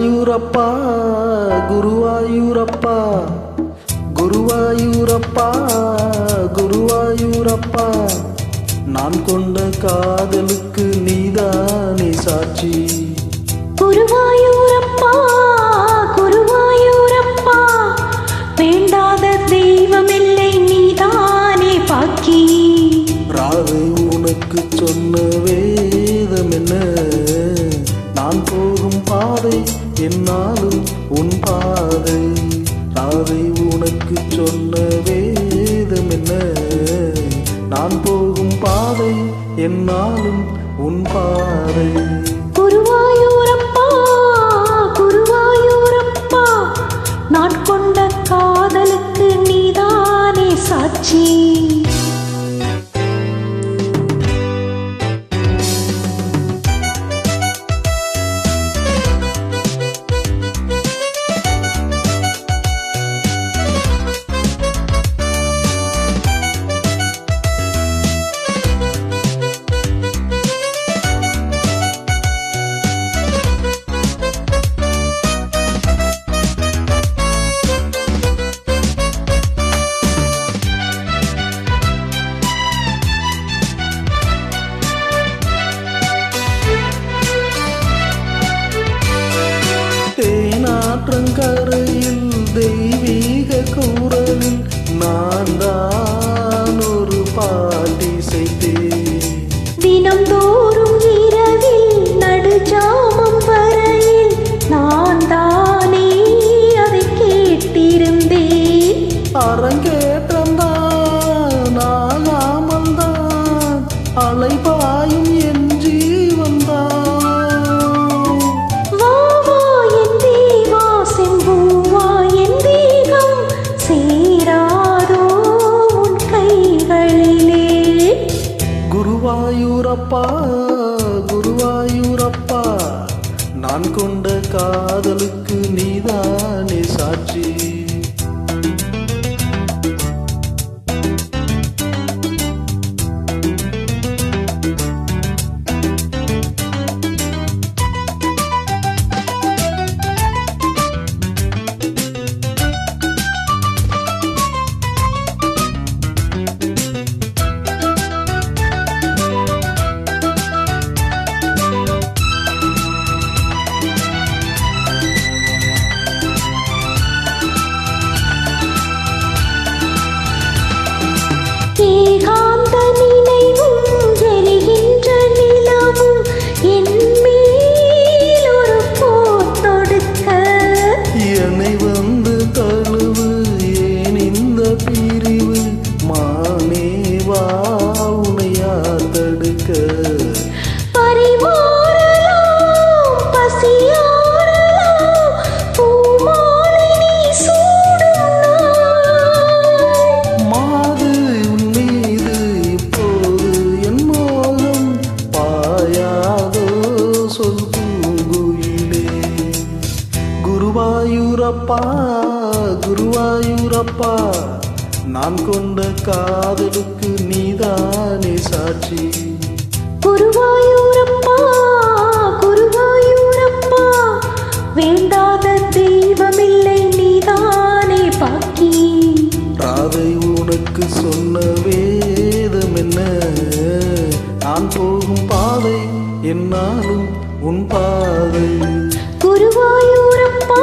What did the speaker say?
குருவாயூரப்பா குருவாயூரப்பா குருவாயூரப்பா குருவாயூரப்பா நான் கொண்ட காதலுக்கு நீதானே சாட்சி. குருவாயூரப்பா குருவாயூரப்பா வேண்டாத தெய்வமில்லை நீதானே பாக்கி. ராதை உனக்கு சொன்ன வேதம் என்ன, நான் போகும் பாதை என்னாலும் உன் பாதை. ராதை உனக்கு சொன்ன வேதம் என்ன, நான் போகும் பாதை என்னாலும் உன் பாதை. குருவாயூரப்பா குருவாயூரப்பா நான் கொண்ட காதலுக்கு நீதானே சாட்சி. தேனாற்றங்கரையில் தெய்வீக குரலில் நான் தான் ஒரு பாட்டிசைத்தேன். தினம்தோறும் இரவில் நடுஜாமம் வரையில் நான் தானே அதை கேட்டிருந்தேன். அரங்கேற்றம்தான் ஆகாமல் தான் அலைபாயும் என் ஜீவன்தான். குருவாயூரப்பா குருவாயூரப்பா நான் கொண்ட காதலுக்கு நீதானே சாட்சி. குருவாயூரப்பா குருவாயூரப்பா நான் கொண்ட காதலுக்கு நீதானே சாட்சி. குருவாயூரப்பா குருவாயூரப்பா வேண்டாத தெய்வமில்லை நீதானே பாக்கி. ராதை உனக்கு சொன்ன வேதம் என்ன, நான் போகும் பாதை என்னாலும் உன் பாதை. குருவாயூரப்பா